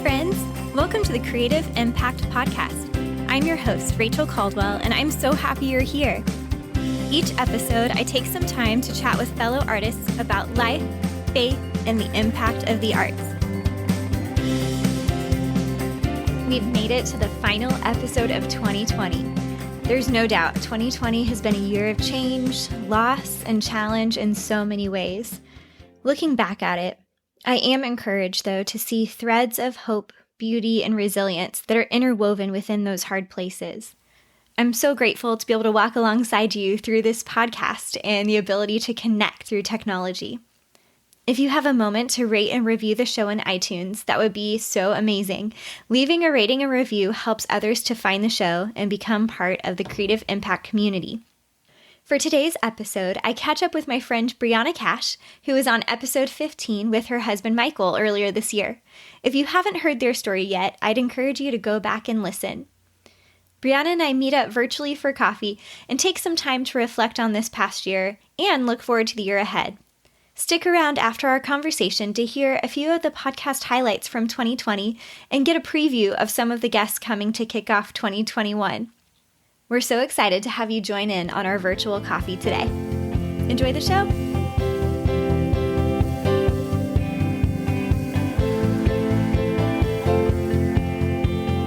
friends. Welcome to the Creative Impact Podcast. I'm your host, Rachel Caldwell, and I'm so happy you're here. Each episode, I take some time to chat with fellow artists about life, faith, and the impact of the arts. We've made it to the final episode of 2020. There's no doubt 2020 has been a year of change, loss, and challenge in so many ways. Looking back at it, I am encouraged, though, to see threads of hope, beauty, and resilience that are interwoven within those hard places. I'm so grateful to be able to walk alongside you through this podcast and the ability to connect through technology. If you have a moment to rate and review the show in iTunes, that would be so amazing. Leaving a rating and review helps others to find the show and become part of the Creative Impact community. For today's episode, I catch up with my friend Brianna Cash, who was on episode 15 with her husband Michael earlier this year. If you haven't heard their story yet, I'd encourage you to go back and listen. Brianna and I meet up virtually for coffee and take some time to reflect on this past year and look forward to the year ahead. Stick around after our conversation to hear a few of the podcast highlights from 2020 and get a preview of some of the guests coming to kick off 2021. We're so excited to have you join in on our virtual coffee today. Enjoy the show.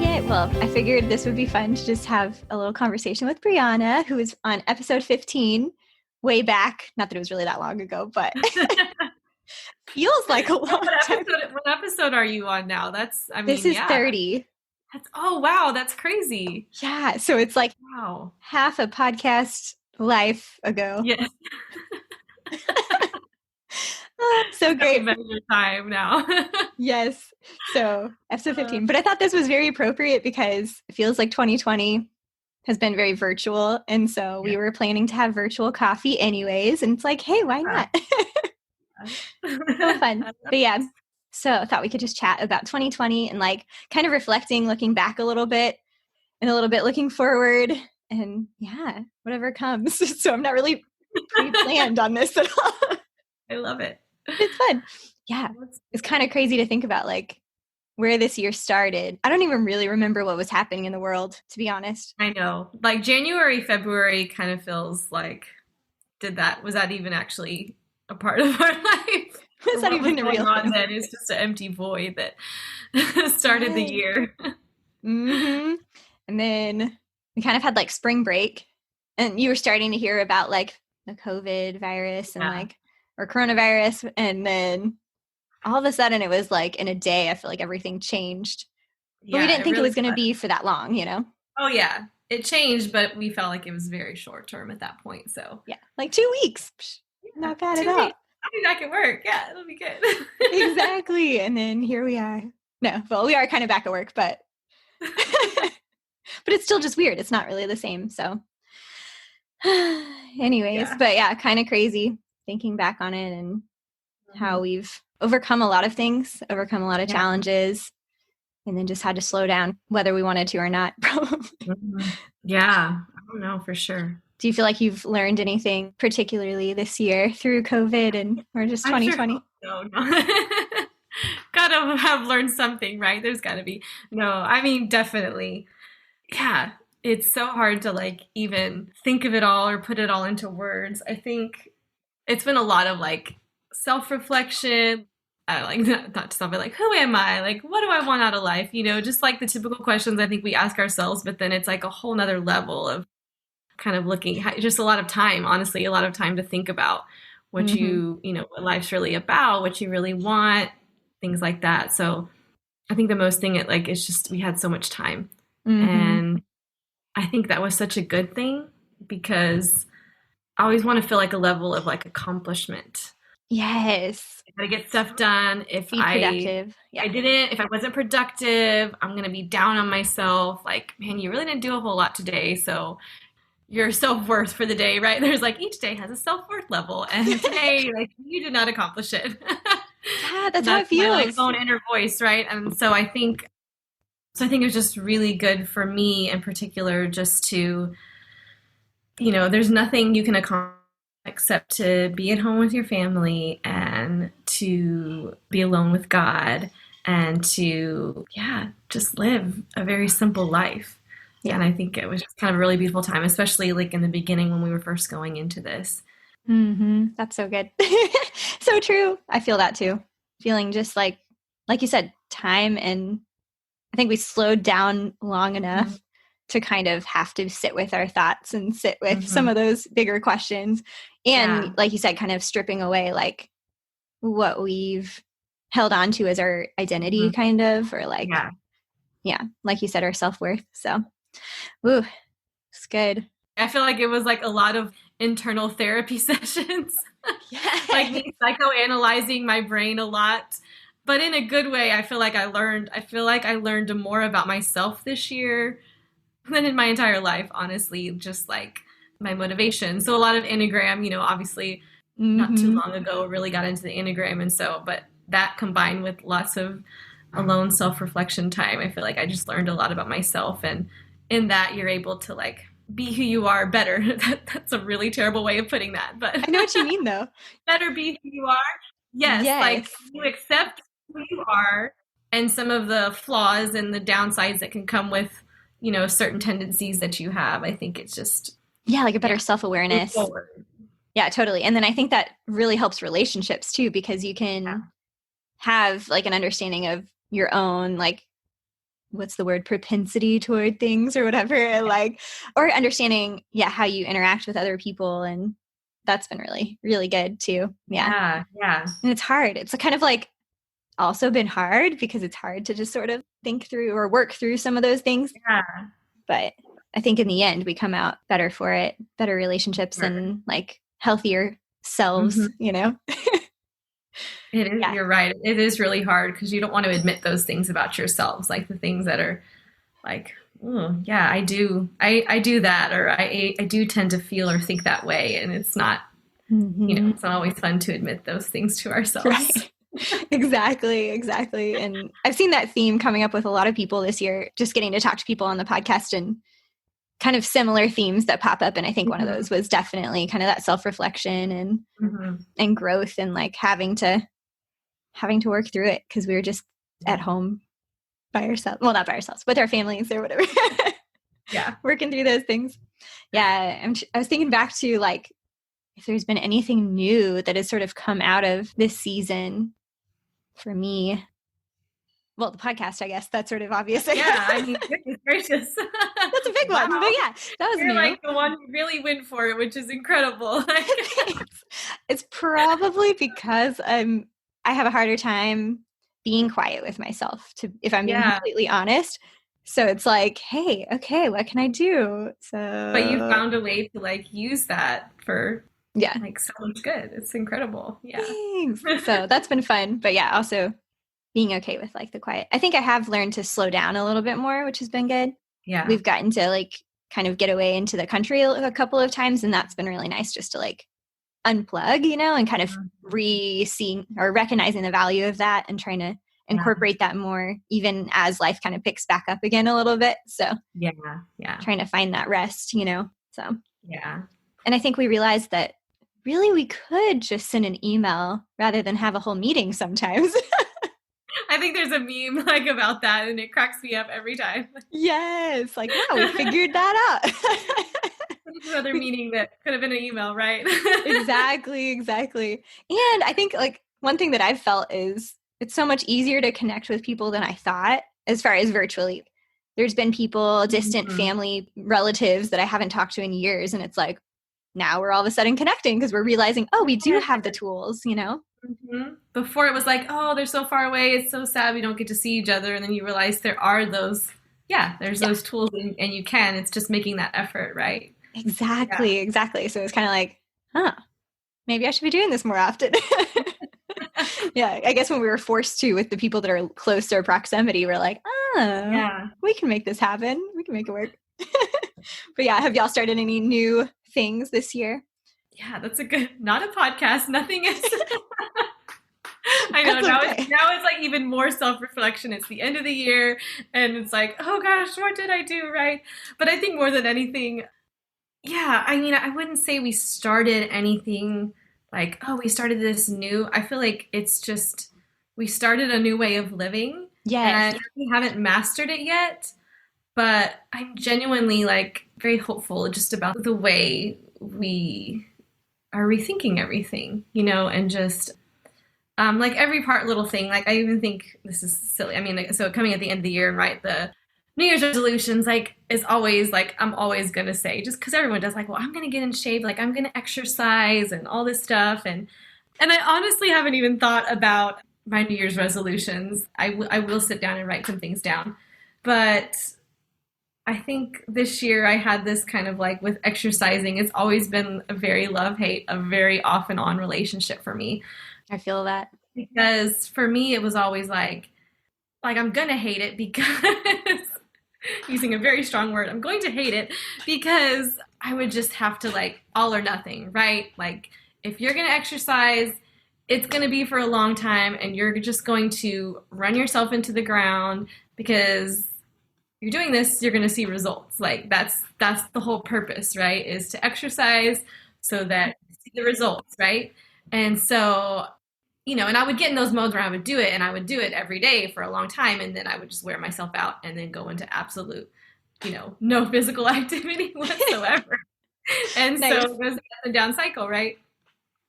Yeah, well, I figured this would be fun to just have a little conversation with Brianna, who was on episode 15 way back. Not that it was really that long ago, but feels like a long time. What episode are you on now? This is 30. Oh, wow. That's crazy. Yeah. So it's like half a podcast life ago. Yes. So great. Measure time now. Yes. So episode 15. But I thought this was very appropriate because it feels like 2020 has been very virtual. And so we were planning to have virtual coffee anyways. And it's like, hey, why not? So fun. But yeah. So I thought we could just chat about 2020 and like kind of reflecting, looking back a little bit and a little bit looking forward and yeah, whatever comes. So I'm not really pre-planned on this at all. I love it. It's fun. Yeah. It's kind of crazy to think about like where this year started. I don't even really remember what was happening in the world, to be honest. I know. Like January, February kind of feels like, was that even actually a part of our life? Was that even a real thing? Then it's just an empty void that started the year. Mm-hmm. And then we kind of had like spring break and you were starting to hear about like the COVID virus and or coronavirus. And then all of a sudden it was like in a day, I feel like everything changed. But we didn't think it was going to be for that long, you know? Oh yeah. It changed, but we felt like it was very short term at that point. So yeah, like 2 weeks. Not bad at all. I'll be back at work. Yeah, it'll be good. Exactly. And then here we are. No, well, we are kind of back at work, but but it's still just weird. It's not really the same. So anyways, but yeah, kind of crazy thinking back on it and how we've overcome a lot of things, overcome a lot of challenges, and then just had to slow down whether we wanted to or not, probably. Yeah, I don't know for sure. Do you feel like you've learned anything particularly this year through COVID or just 2020? No. Gotta have learned something, right? There's gotta be. No, I mean, definitely. Yeah, it's so hard to like even think of it all or put it all into words. I think it's been a lot of like self-reflection. Like not self, but like, who am I? Like, what do I want out of life? You know, just like the typical questions I think we ask ourselves, but then it's like a whole nother level of kind of looking, just a lot of time, honestly, a lot of time to think about what what life's really about, what you really want, things like that. So I think the most thing it's just, we had so much time and I think that was such a good thing because I always want to feel like a level of like accomplishment. Yes. I gotta get stuff done. If be productive. If I wasn't productive, I'm going to be down on myself. Like, man, you really didn't do a whole lot today. So your self-worth for the day, right? There's like each day has a self-worth level, and today like you did not accomplish it. Yeah, that's how it feels. My like own inner voice, right? And so I think it was just really good for me in particular, just to, there's nothing you can accomplish except to be at home with your family and to be alone with God and to, just live a very simple life. Yeah. And I think it was just kind of a really beautiful time, especially like in the beginning when we were first going into this. That's so good. So true. I feel that too. Feeling just like you said, time. And I think we slowed down long enough to kind of have to sit with our thoughts and sit with some of those bigger questions. And like you said, kind of stripping away like what we've held on to as our identity kind of, or like, like you said, our self-worth. So, woo, it's good. I feel like it was like a lot of internal therapy sessions, like me psychoanalyzing my brain a lot, but in a good way. I feel like I learned more about myself this year than in my entire life, honestly, just like my motivation. So a lot of Enneagram, obviously not too long ago, really got into the Enneagram. And so, but that combined with lots of alone self-reflection time, I feel like I just learned a lot about myself. And in that, you're able to like be who you are better. That's a really terrible way of putting that, but I know what you mean though. Better be who you are. Yes. Like you accept who you are and some of the flaws and the downsides that can come with, certain tendencies that you have. I think it's just like a better self-awareness. Yeah, totally. And then I think that really helps relationships too, because you can have like an understanding of your own, like, what's the word, propensity toward things or whatever, like, or understanding, how you interact with other people. And that's been really, really good too. Yeah. And it's hard. It's kind of like also been hard because it's hard to just sort of think through or work through some of those things. Yeah. But I think in the end, we come out better for it, better relationships and like healthier selves, It is, you're right. It is really hard because you don't want to admit those things about yourselves, like the things that are like, oh, yeah, I do that, or I do tend to feel or think that way. And it's not, it's not always fun to admit those things to ourselves. Right. Exactly. And I've seen that theme coming up with a lot of people this year, just getting to talk to people on the podcast and kind of similar themes that pop up. And I think one of those was definitely kind of that self-reflection and growth and like having to work through it because we were just at home by ourselves. Well, not by ourselves, with our families or whatever. Working through those things. I was thinking back to like, if there's been anything new that has sort of come out of this season for me. Well, the podcast, I guess that's sort of obvious. Yeah, I mean, goodness gracious. That's a big one. But that was You're new. like the one who really went for it, which is incredible. It's probably because I have a harder time being quiet with myself, if I'm being completely honest. So it's like, hey, okay, what can I do? So, but you found a way to like use that for like so much good. It's incredible. Yeah. Thanks. So that's been fun. But also being okay with like the quiet. I think I have learned to slow down a little bit more, which has been good. Yeah. We've gotten to like kind of get away into the country a couple of times, and that's been really nice just to like unplug, and kind of re-seeing or recognizing the value of that and trying to incorporate that more even as life kind of picks back up again a little bit. So trying to find that rest, so. Yeah. And I think we realized that really we could just send an email rather than have a whole meeting sometimes. I think there's a meme like about that and it cracks me up every time. Yes. Like, wow, we figured that out. Another meeting that could have been an email, right? Exactly. And I think like one thing that I've felt is it's so much easier to connect with people than I thought as far as virtually. There's been people, distant family, relatives that I haven't talked to in years. And it's like, now we're all of a sudden connecting because we're realizing, we do have the tools, Before it was like, oh, they're so far away. It's so sad we don't get to see each other. And then you realize there are those, those tools and you can. It's just making that effort, right? Exactly. So it's kind of like, maybe I should be doing this more often. I guess when we were forced to with the people that are close to our proximity, we're like, we can make this happen. We can make it work. But have y'all started any new things this year? Yeah, that's not a podcast. Nothing is. I know now it's like even more self-reflection. It's the end of the year and it's like, oh gosh, what did I do? Right. But I think more than anything, I mean, I wouldn't say we started anything like, we started this new. I feel like it's just, we started a new way of living And I Yes. really haven't mastered it yet, but I'm genuinely like very hopeful just about the way we are rethinking everything, and just like every part little thing. Like I even think this is silly. I mean, like, so coming at the end of the year and right, the New Year's resolutions, like is always like I'm always gonna say, just because everyone does, like, well, I'm gonna get in shape, like I'm gonna exercise and all this stuff, and I honestly haven't even thought about my New Year's resolutions. I will sit down and write some things down, but I think this year I had this kind of like with exercising, it's always been a very love hate, a very off and on relationship for me. I feel that. Because for me, it was always like I'm gonna hate it because using a very strong word, I'm going to hate it because I would just have to like all or nothing, right? Like if you're gonna exercise, it's gonna be for a long time and you're just going to run yourself into the ground because you're doing this, you're gonna see results. Like that's the whole purpose, right? Is to exercise so that you see the results, right? And so and I would get in those modes where I would do it and I would do it every day for a long time. And then I would just wear myself out and then go into absolute, no physical activity whatsoever. And Nice. so it was a down cycle, right?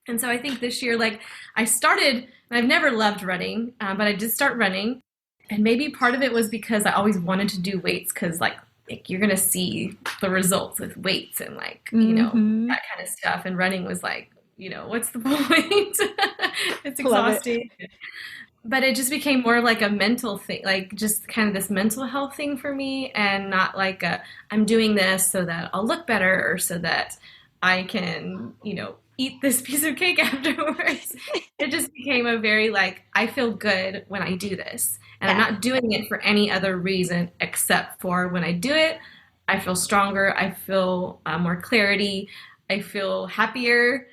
And so I think this year, like I started, and I've never loved running, but I did start running. And maybe part of it was because I always wanted to do weights because like you're going to see the results with weights and like, that kind of stuff. And running was like, what's the point? It's exhausting. But it just became more like a mental thing, like just kind of this mental health thing for me and not like I'm doing this so that I'll look better or so that I can, eat this piece of cake afterwards. It just became a very like, I feel good when I do this. And I'm not doing it for any other reason except for when I do it, I feel stronger. I feel more clarity. I feel happier.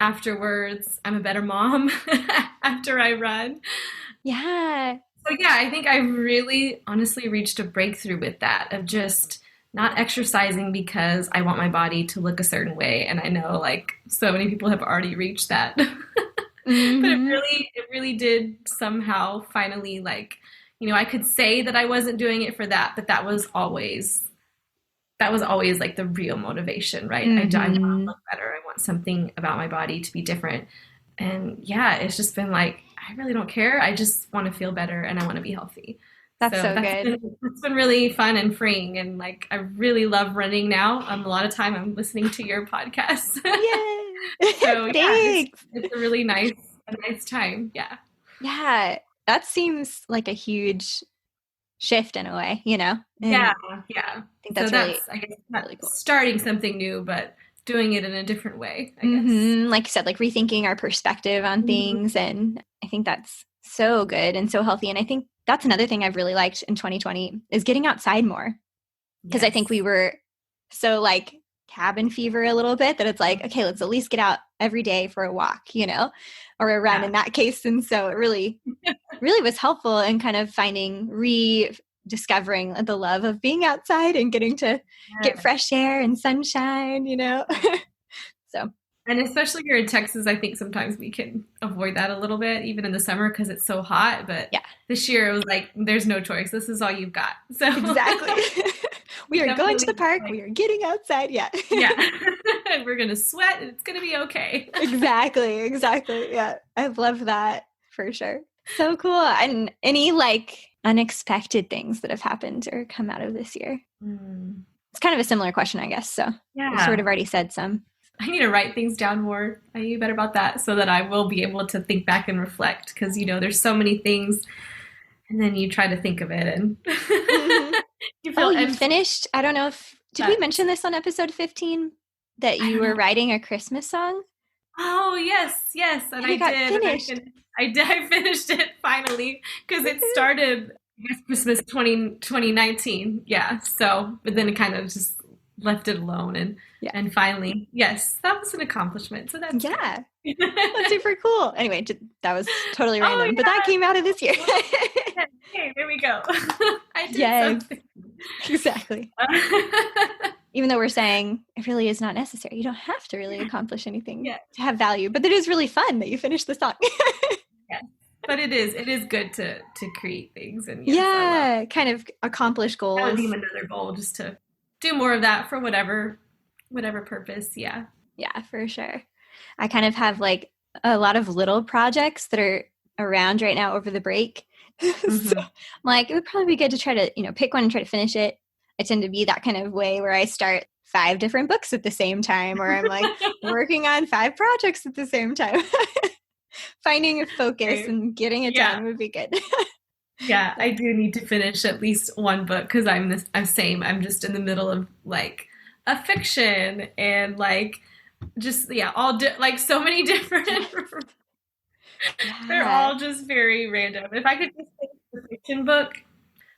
Afterwards, I'm a better mom after I run. Yeah. So yeah, I think I really honestly reached a breakthrough with that of just not exercising because I want my body to look a certain way. And I know like so many people have already reached that. But it really did somehow finally like, I could say that I wasn't doing it for that, but that was always like the real motivation, right? I want to look better. I want something about my body to be different. And yeah, it's just been like, I really don't care. I just want to feel better and I want to be healthy. That's so good. It's been really fun and freeing. And like, I really love running now. A lot of time I'm listening to your podcast. Yay! So Thanks. yeah, it's a really nice time. Yeah. Yeah. That seems like a huge shift in a way, And yeah. I think that's I guess not really cool. Starting something new, but doing it in a different way, I guess. Like you said, like rethinking our perspective on things. And I think that's so good and so healthy. And I think that's another thing I've really liked in 2020 is getting outside more. Because I think we were so like cabin fever a little bit that it's like, okay, let's at least get out every day for a walk, or a run in that case. And so it really, really was helpful in kind of rediscovering the love of being outside and getting to get fresh air and sunshine, So. And especially here in Texas, I think sometimes we can avoid that a little bit, even in the summer because it's so hot. But this year it was like, there's no choice. This is all you've got. So exactly. We are going to the park. We are getting outside. Yeah. We're going to sweat and it's going to be okay. Exactly. Yeah. I love that for sure. So cool. And any like unexpected things that have happened or come out of this year? It's kind of a similar question, I guess. So you sort of already said some. I need to write things down more. I need better about that so that I will be able to think back and reflect because, there's so many things and then you try to think of it and you finished? I don't know if, did we mention this on episode 15 that you were writing a Christmas song? Oh, yes. And I did. I finished it finally because it started Christmas 2019. Yeah. So, but then it kind of just left it alone and finally, yes, that was an accomplishment. So that's that's super cool. Anyway, that was totally random, but that came out of this year. Hey, there we go. I did something. Exactly. Even though we're saying it really is not necessary. You don't have to really accomplish anything to have value, but it is really fun that you finished the song. But it is good to create things, and yes, I love Yeah, kind of accomplish that would be goals. another goal, just to do more of that for whatever purpose. Yeah. Yeah, for sure. I kind of have like a lot of little projects that are around right now over the break. So Hmm. I'm like, it would probably be good to try to, pick one and try to finish it. I tend to be that kind of way where I start 5 different books at the same time, or I'm like working on 5 projects at the same time. Finding a focus Right. and getting it Yeah. done would be good. Yeah, I do need to finish at least one book because I'm same. I'm just in the middle of like a fiction and like just yeah, like so many different. They're Yeah. all just very random. If I could just finish the fiction book,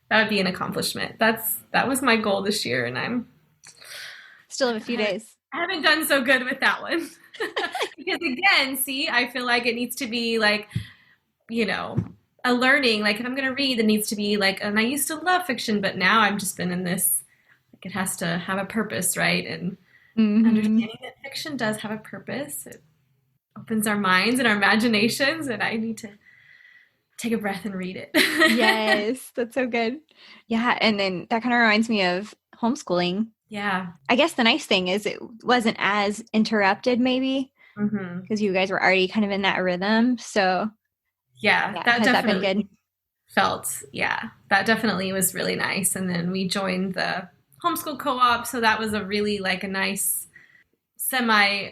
that would be an accomplishment. That was my goal this year, and Still have a I few haven't, days. I haven't done so good with that one. Because again, see, I feel like it needs to be like, you know, a learning. Like if I'm going to read, it needs to be like, and I used to love fiction, but now I've just been in this, like it has to have a purpose, right? And Hmm. understanding that fiction does have a purpose. It opens our minds and our imaginations, and I need to take a breath and read it. Yes, that's so good. Yeah, and then that kind of reminds me of homeschooling. Yeah. I guess the nice thing is it wasn't as interrupted, maybe, Hmm. because you guys were already kind of in that rhythm. So, Yeah, yeah, that has that been definitely good? yeah, that definitely was really nice. And then we joined the homeschool co-op, so that was a really like a nice semi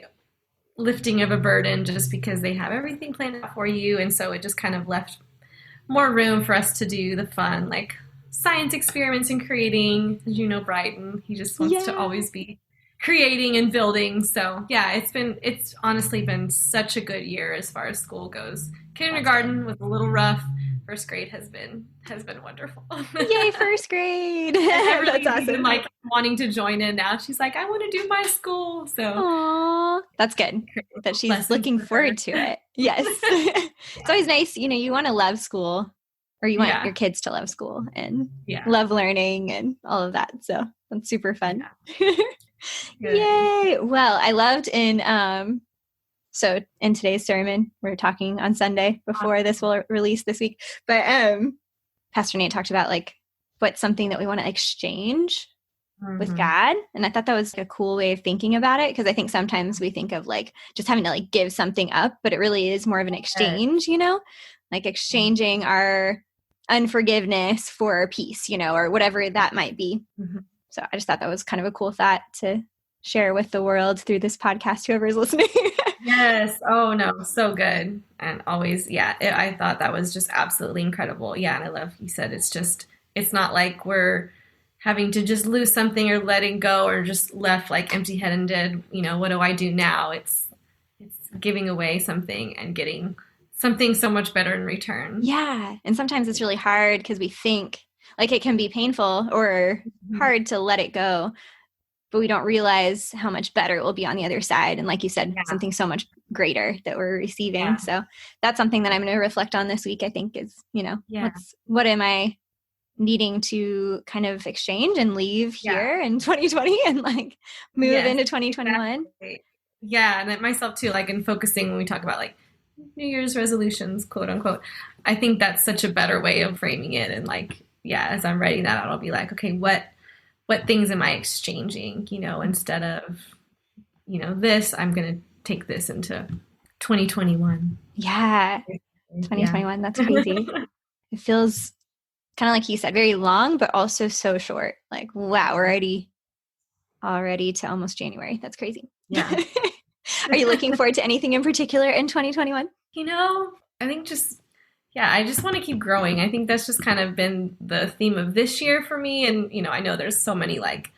lifting of a burden just because they have everything planned out for you. And so it just kind of left more room for us to do the fun, like science experiments and creating. As you know, Brighton, he just wants to Yeah. always be creating and building. So yeah, it's honestly been such a good year as far as school goes. That's good. Kindergarten was a little rough. First grade has been wonderful. Yay, first grade. And That's Everly's even awesome. like wanting to join in now. She's like, I want to do my school. So Aw, that's good that she's lessons looking for her. forward to it. Yes. It's always nice, you want to love school, or you want Yeah. your kids to love school and Yeah. love learning and all of that. So that's super fun. Yeah. Good. Yay. Well, I loved so in today's sermon, we're talking on Sunday before this will release this week, but Pastor Nate talked about like what's something that we want to exchange with Mm-hmm. God. And I thought that was a cool way of thinking about it, because I think sometimes we think of like just having to like give something up, but it really is more of an exchange, like exchanging our unforgiveness for peace, or whatever that might be. Mm-hmm. So I just thought that was kind of a cool thought to share with the world through this podcast, whoever is listening. Yes. Oh no, so good. And always, yeah, I thought that was just absolutely incredible. Yeah, and I love you said it's not like we're having to just lose something or letting go or just left like empty-headed, what do I do now? It's giving away something and getting something so much better in return. Yeah. And sometimes it's really hard because we think like it can be painful or Mhm. hard to let it go, but we don't realize how much better it will be on the other side. And like you said, Yeah. something so much greater that we're receiving. Yeah. So that's something that I'm going to reflect on this week, I think, is, Yeah. what am I needing to kind of exchange and leave Yeah. here in 2020 and like move Yes, into 2021. exactly. Yeah, and then myself too, like in focusing when we talk about like New Year's resolutions, quote unquote. I think that's such a better way of framing it. And like, yeah, as I'm writing that out, I'll be like, okay, what things am I exchanging? Instead of, this, I'm gonna take this into 2021. Yeah. Yeah. 2021. That's crazy. It feels kind of like you said, very long, but also so short. Like, wow, we're already to almost January. That's crazy. Yeah. Are you looking forward to anything in particular in 2021? I think just, yeah, I just want to keep growing. I think that's just kind of been the theme of this year for me. And, I know there's so many like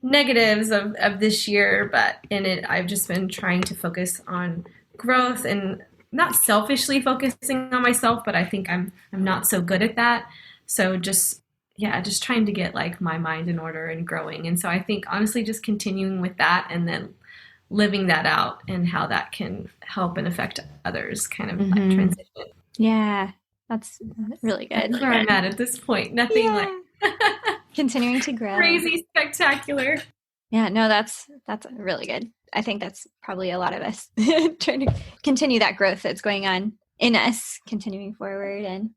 negatives of this year, but in it, I've just been trying to focus on growth and not selfishly focusing on myself, but I think I'm not so good at that. So just, yeah, just trying to get like my mind in order and growing. And so I think honestly, just continuing with that and then living that out and how that can help and affect others kind of like transition. Yeah, that's really good. That's where I'm at this point. Nothing like continuing to grow. Crazy spectacular. Yeah, no, that's really good. I think that's probably a lot of us trying to continue that growth that's going on. in us continuing forward. And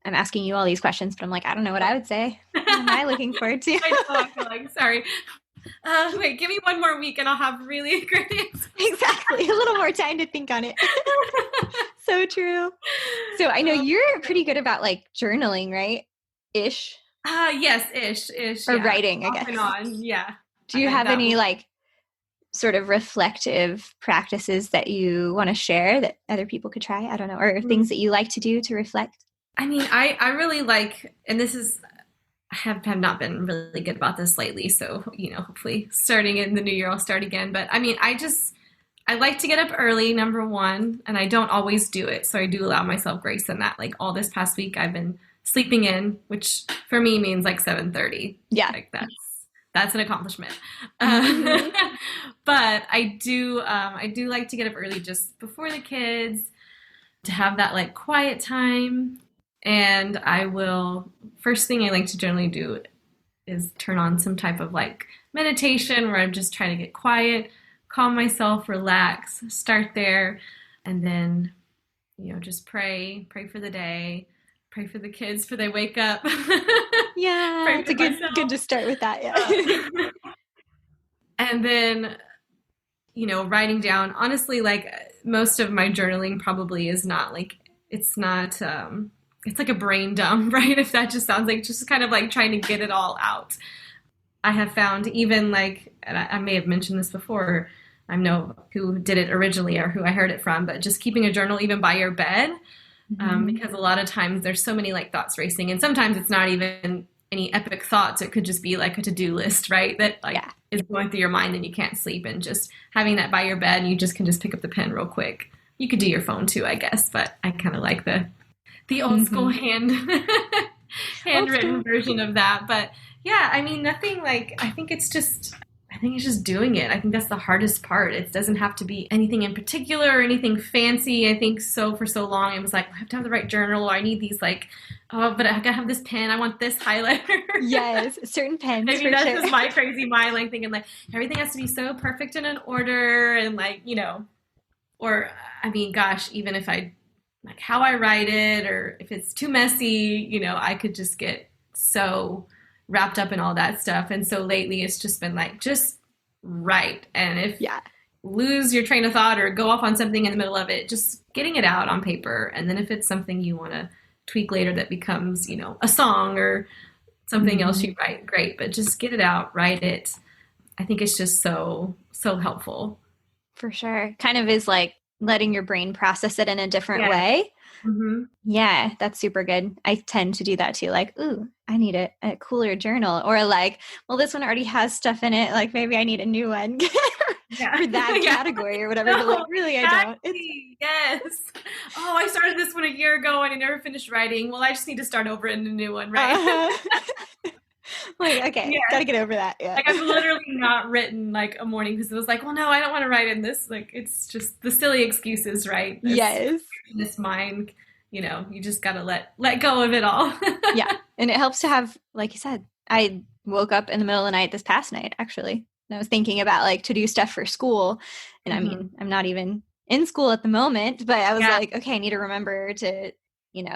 I'm asking you all these questions, but I'm like, I don't know what I would say. What am I looking forward to? I know, I feel like, sorry. Wait, give me one more week and I'll have really great answers. Exactly. A little more time to think on it. So true. So I know you're pretty good about like journaling, right? Ish. Yes, ish. Or Yeah. writing, I Off guess. and on, yeah. Do you have any like sort of reflective practices that you want to share that other people could try? I don't know. Or things that you like to do to reflect? I mean, I really like, and this is, I have not been really good about this lately. So, hopefully starting in the new year, I'll start again. But I mean, I like to get up early, number one, and I don't always do it. So I do allow myself grace in that. Like all this past week, I've been sleeping in, which for me means like 7:30. Yeah. Like that's an accomplishment. But I do like to get up early just before the kids to have that like quiet time. And first thing I like to generally do is turn on some type of like meditation where I'm just trying to get quiet, calm myself, relax, start there, and then, just pray for the day, pray for the kids for they wake up. Yeah, it's good to start with that. Yeah. And then, writing down, honestly, like most of my journaling probably is not like, it's not, it's like a brain dump, right? If that just sounds like just kind of like trying to get it all out. I have found even like, and I may have mentioned this before, I know who did it originally or who I heard it from, but just keeping a journal even by your bed, because a lot of times there's so many like thoughts racing, and sometimes it's not even any epic thoughts. It could just be like a to-do list, right? That like is going through your mind and you can't sleep, and just having that by your bed and you just can just pick up the pen real quick. You could do your phone too, I guess, but I kind of like the old school handwritten version of that. But yeah, I mean, nothing like, I think it's just doing it. I think that's the hardest part. It doesn't have to be anything in particular or anything fancy. I think for so long, it was like, I have to have the right journal, or I need these like, oh, but I gotta have this pen. I want this highlighter. Yes, certain pens. I mean, that's just my crazy mind, like thinking like everything has to be so perfect and in order, and like, or I mean, gosh, even if I like how I write it, or if it's too messy, I could just get so wrapped up in all that stuff. And so lately it's just been like, just write. And if lose your train of thought or go off on something in the middle of it, just getting it out on paper. And then if it's something you want to tweak later that becomes, a song or something else you write, great. But just get it out, write it. I think it's just so helpful. For sure. Kind of is like letting your brain process it in a different way. Mm-hmm. Yeah, that's super good. I tend to do that too. Like, ooh, I need a cooler journal, or like, well, this one already has stuff in it. Like maybe I need a new one for that category or whatever. But like, really, I don't. Yes. Oh, I started this one a year ago and I never finished writing. Well, I just need to start over in a new one, right? Like, okay, gotta get over that. Yeah. Like I've literally not written like a morning because it was like, well, no, I don't want to write in this. Like it's just the silly excuses, right? This mind, you just gotta let go of it all. Yeah, and it helps to have, like you said, I woke up in the middle of the night this past night actually, and I was thinking about like to do stuff for school, and I mean, I'm not even in school at the moment, but I was like, okay, I need to remember to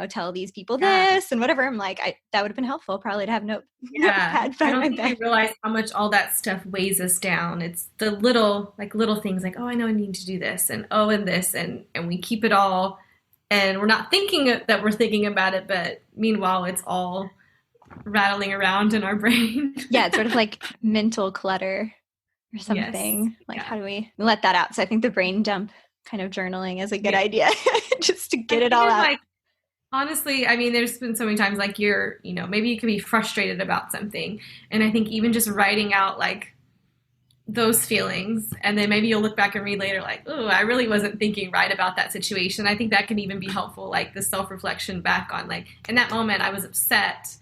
tell these people this and whatever. I'm like, that would have been helpful probably to have notepad. I don't think we realize how much all that stuff weighs us down. It's the little things like, oh, I know I need to do this, and oh, and this, and we keep it all, and we're not thinking that we're thinking about it, but meanwhile, it's all rattling around in our brain. Yeah, it's sort of like mental clutter or something. Yes. Like, how do we let that out? So I think the brain dump kind of journaling is a good idea, just to get it all out. Like, honestly, I mean, there's been so many times like maybe you could be frustrated about something. And I think even just writing out like those feelings, and then maybe you'll look back and read later like, oh, I really wasn't thinking right about that situation. I think that can even be helpful, like the self-reflection back on like, in that moment I was upset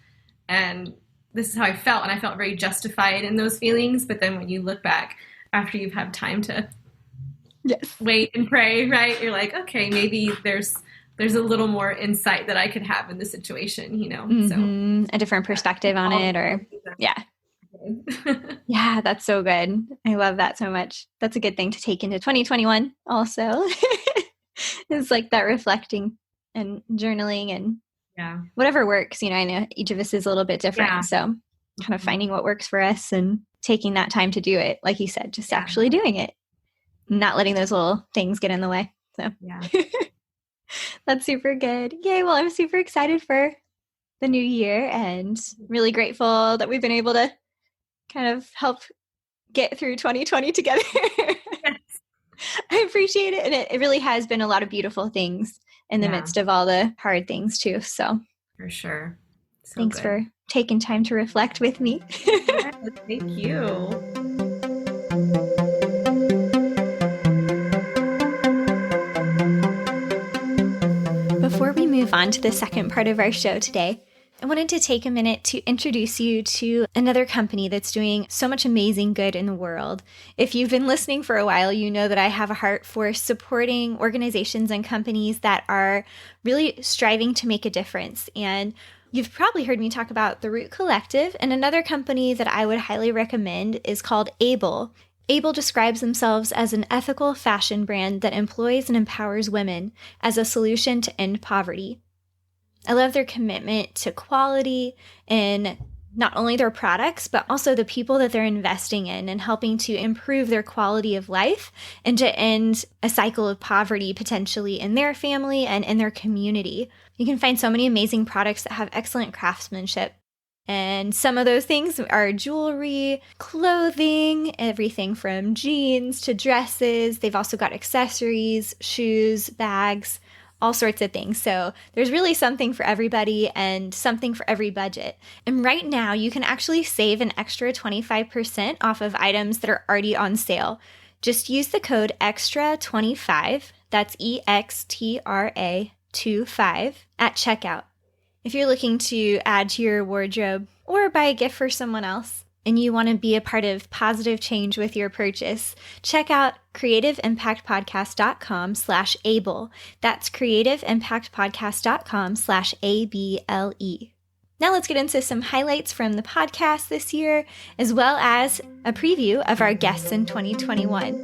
and this is how I felt. And I felt very justified in those feelings. But then when you look back after you've had time to wait and pray, right? You're like, okay, maybe there's a little more insight that I could have in the situation, so a different perspective on it, or yeah, that's so good. I love that so much. That's a good thing to take into 2021 also. It's like that reflecting and journaling and Yeah. whatever works. I know each of us is a little bit different. Yeah. So kind of finding what works for us and taking that time to do it. Like you said, just actually doing it, not letting those little things get in the way. So Yeah. that's super good. Yay. Well, I'm super excited for the new year and really grateful that we've been able to kind of help get through 2020 together. Yes. I appreciate it. And it really has been a lot of beautiful things in the midst of all the hard things too. So for sure. So thanks for taking time to reflect with me. Yes, thank you. Before we move on to the second part of our show today, I wanted to take a minute to introduce you to another company that's doing so much amazing good in the world. If you've been listening for a while, you know that I have a heart for supporting organizations and companies that are really striving to make a difference. And you've probably heard me talk about the Root Collective, and another company that I would highly recommend is called Able. Able describes themselves as an ethical fashion brand that employs and empowers women as a solution to end poverty. I love their commitment to quality in not only their products, but also the people that they're investing in and helping to improve their quality of life and to end a cycle of poverty potentially in their family and in their community. You can find so many amazing products that have excellent craftsmanship. And some of those things are jewelry, clothing, everything from jeans to dresses. They've also got accessories, shoes, bags, all sorts of things. So there's really something for everybody and something for every budget. And right now you can actually save an extra 25% off of items that are already on sale. Just use the code EXTRA25, that's EXTRA25 at checkout. If you're looking to add to your wardrobe or buy a gift for someone else and you want to be a part of positive change with your purchase, check out creativeimpactpodcast.com/able. That's creativeimpactpodcast.com/ABLE. Now let's get into some highlights from the podcast this year, as well as a preview of our guests in 2021.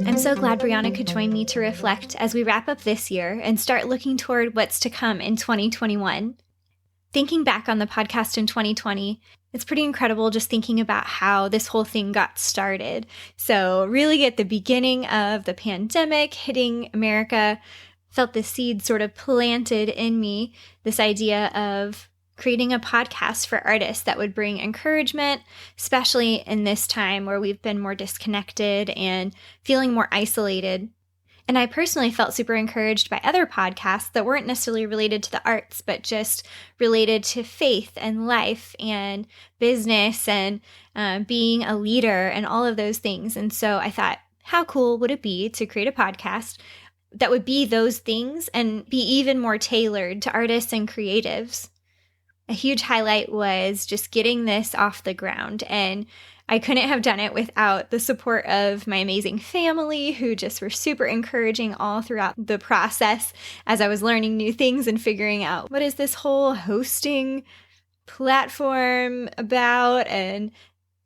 I'm so glad Brianna could join me to reflect as we wrap up this year and start looking toward what's to come in 2021. Thinking back on the podcast in 2020, it's pretty incredible just thinking about how this whole thing got started. So really at the beginning of the pandemic hitting America, felt the seed sort of planted in me, this idea of creating a podcast for artists that would bring encouragement, especially in this time where we've been more disconnected and feeling more isolated. And I personally felt super encouraged by other podcasts that weren't necessarily related to the arts, but just related to faith and life and business and being a leader and all of those things. And so I thought, how cool would it be to create a podcast that would be those things and be even more tailored to artists and creatives? A huge highlight was just getting this off the ground, and I couldn't have done it without the support of my amazing family who just were super encouraging all throughout the process as I was learning new things and figuring out what is this whole hosting platform about and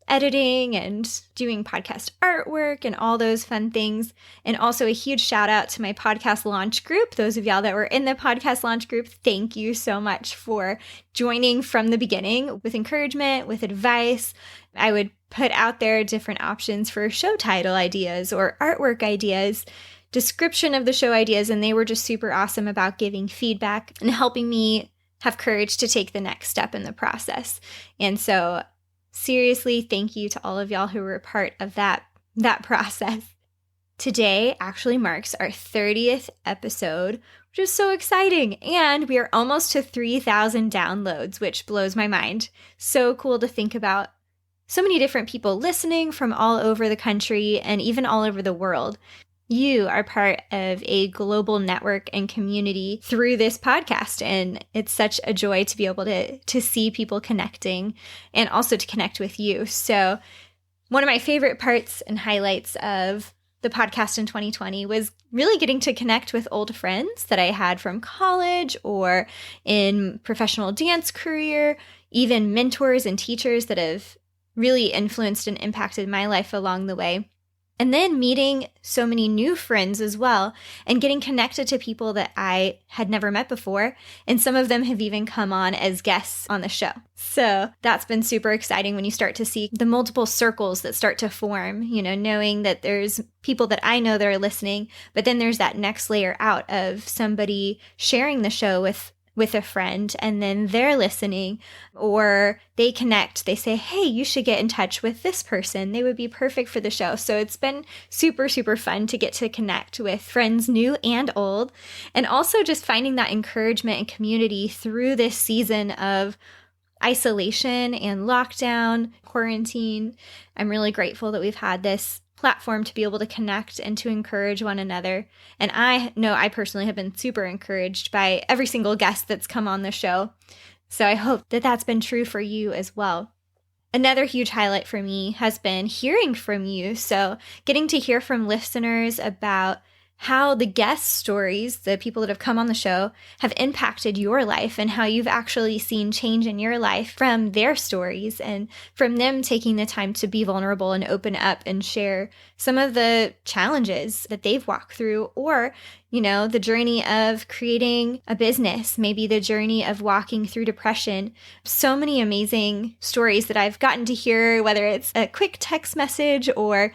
editing and doing podcast artwork and all those fun things. And also a huge shout out to my podcast launch group. Those of y'all that were in the podcast launch group, thank you so much for joining from the beginning with encouragement, with advice. I would put out there different options for show title ideas or artwork ideas, description of the show ideas, and they were just super awesome about giving feedback and helping me have courage to take the next step in the process. And so seriously, thank you to all of y'all who were a part of that process. Today actually marks our 30th episode, which is so exciting. And we are almost to 3,000 downloads, which blows my mind. So cool to think about. So many different people listening from all over the country and even all over the world. You are part of a global network and community through this podcast, and it's such a joy to be able to see people connecting and also to connect with you. So one of my favorite parts and highlights of the podcast in 2020 was really getting to connect with old friends that I had from college or in professional dance career, even mentors and teachers that have really influenced and impacted my life along the way. And then meeting so many new friends as well and getting connected to people that I had never met before. And some of them have even come on as guests on the show. So that's been super exciting when you start to see the multiple circles that start to form, knowing that there's people that I know that are listening, but then there's that next layer out of somebody sharing the show with a friend, and then they're listening, or they connect. They say, hey, you should get in touch with this person. They would be perfect for the show. So it's been super, super fun to get to connect with friends new and old, and also just finding that encouragement and community through this season of isolation and lockdown, quarantine. I'm really grateful that we've had this platform to be able to connect and to encourage one another. And I know I personally have been super encouraged by every single guest that's come on the show. So I hope that that's been true for you as well. Another huge highlight for me has been hearing from you. So getting to hear from listeners about how the guest stories, the people that have come on the show, have impacted your life and how you've actually seen change in your life from their stories and from them taking the time to be vulnerable and open up and share some of the challenges that they've walked through, or, the journey of creating a business, maybe the journey of walking through depression. So many amazing stories that I've gotten to hear, whether it's a quick text message or,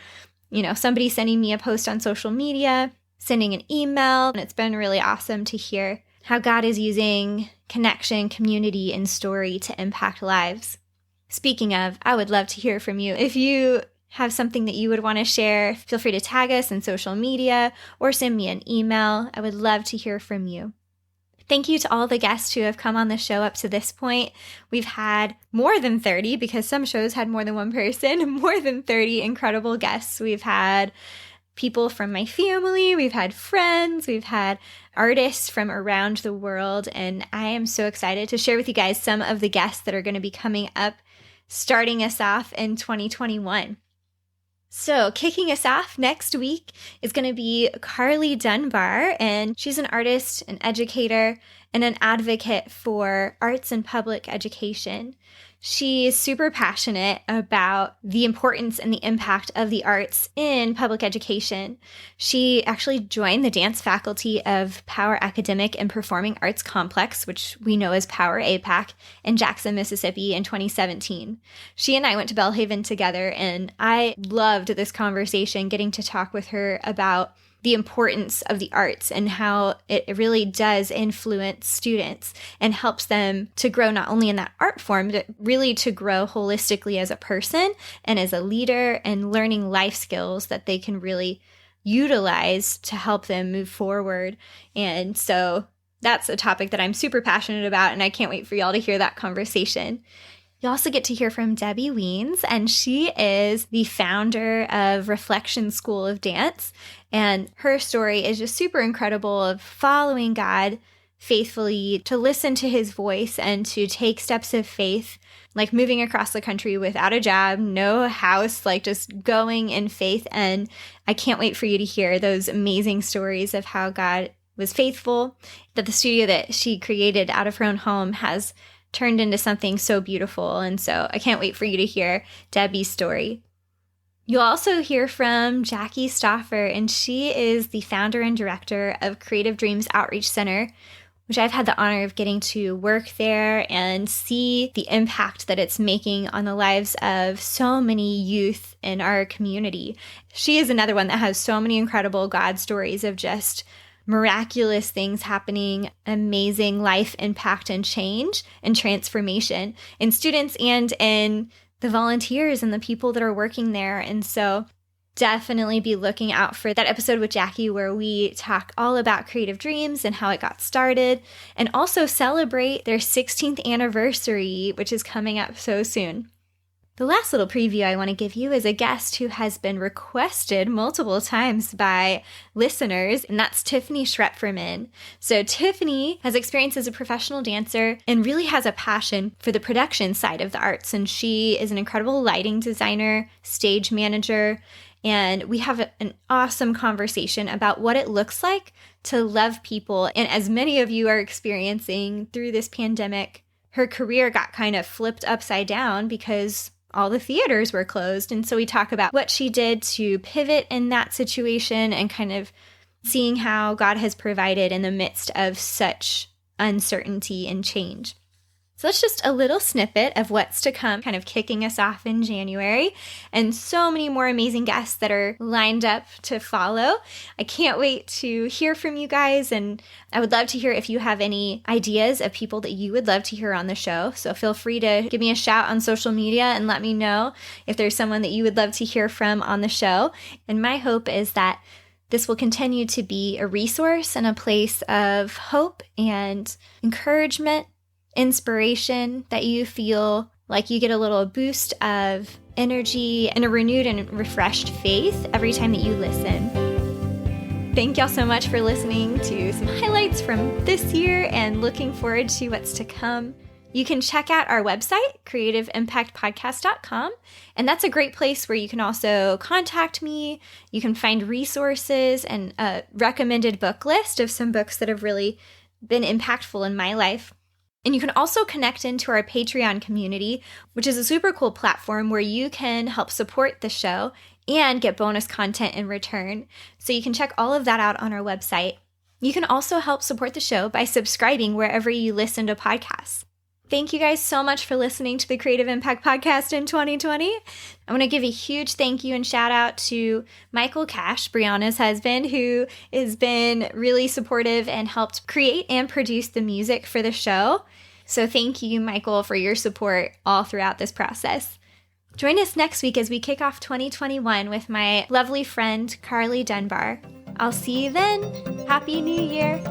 somebody sending me a post on social media, sending an email. And it's been really awesome to hear how God is using connection, community, and story to impact lives. Speaking of, I would love to hear from you. If you have something that you would want to share, feel free to tag us in social media or send me an email. I would love to hear from you. Thank you to all the guests who have come on the show up to this point. We've had more than 30, because some shows had more than one person, more than 30 incredible guests. We've had people from my family, we've had friends, we've had artists from around the world, and I am so excited to share with you guys some of the guests that are going to be coming up, starting us off in 2021. So kicking us off next week is going to be Carly Dunbar, and she's an artist, an educator, and an advocate for arts and public education. She's super passionate about the importance and the impact of the arts in public education. She actually joined the dance faculty of Power Academic and Performing Arts Complex, which we know as Power APAC, in Jackson, Mississippi in 2017. She and I went to Belhaven together, and I loved this conversation, getting to talk with her about the importance of the arts and how it really does influence students and helps them to grow not only in that art form, but really to grow holistically as a person and as a leader, and learning life skills that they can really utilize to help them move forward. And so that's a topic that I'm super passionate about, and I can't wait for y'all to hear that conversation. You also get to hear from Debbie Weens, and she is the founder of Reflection School of Dance. And her story is just super incredible of following God faithfully, to listen to his voice and to take steps of faith, like moving across the country without a job, no house, like just going in faith. And I can't wait for you to hear those amazing stories of how God was faithful, that the studio that she created out of her own home has turned into something so beautiful. And so I can't wait for you to hear Debbie's story. You'll also hear from Jackie Stauffer, and she is the founder and director of Creative Dreams Outreach Center, which I've had the honor of getting to work there and see the impact that it's making on the lives of so many youth in our community. She is another one that has so many incredible God stories of just miraculous things happening, amazing life impact and change and transformation in students and in the volunteers and the people that are working there. And so definitely be looking out for that episode with Jackie, where we talk all about Creative Dreams and how it got started, and also celebrate their 16th anniversary, which is coming up so soon. The last little preview I want to give you is a guest who has been requested multiple times by listeners, and that's Tiffany Schrepferman. So Tiffany has experience as a professional dancer and really has a passion for the production side of the arts. And she is an incredible lighting designer, stage manager, and we have an awesome conversation about what it looks like to love people. And as many of you are experiencing through this pandemic, her career got kind of flipped upside down because all the theaters were closed. And so we talk about what she did to pivot in that situation and kind of seeing how God has provided in the midst of such uncertainty and change. So that's just a little snippet of what's to come, kind of kicking us off in January, and so many more amazing guests that are lined up to follow. I can't wait to hear from you guys, and I would love to hear if you have any ideas of people that you would love to hear on the show. So feel free to give me a shout on social media and let me know if there's someone that you would love to hear from on the show. And my hope is that this will continue to be a resource and a place of hope and encouragement, inspiration, that you feel like you get a little boost of energy and a renewed and refreshed faith every time that you listen. Thank y'all so much for listening to some highlights from this year and looking forward to what's to come. You can check out our website, creativeimpactpodcast.com, and that's a great place where you can also contact me. You can find resources and a recommended book list of some books that have really been impactful in my life. And you can also connect into our Patreon community, which is a super cool platform where you can help support the show and get bonus content in return. So you can check all of that out on our website. You can also help support the show by subscribing wherever you listen to podcasts. Thank you guys so much for listening to the Creative Impact Podcast in 2020. I want to give a huge thank you and shout out to Michael Cash, Brianna's husband, who has been really supportive and helped create and produce the music for the show. So thank you, Michael, for your support all throughout this process. Join us next week as we kick off 2021 with my lovely friend, Carly Dunbar. I'll see you then. Happy New Year.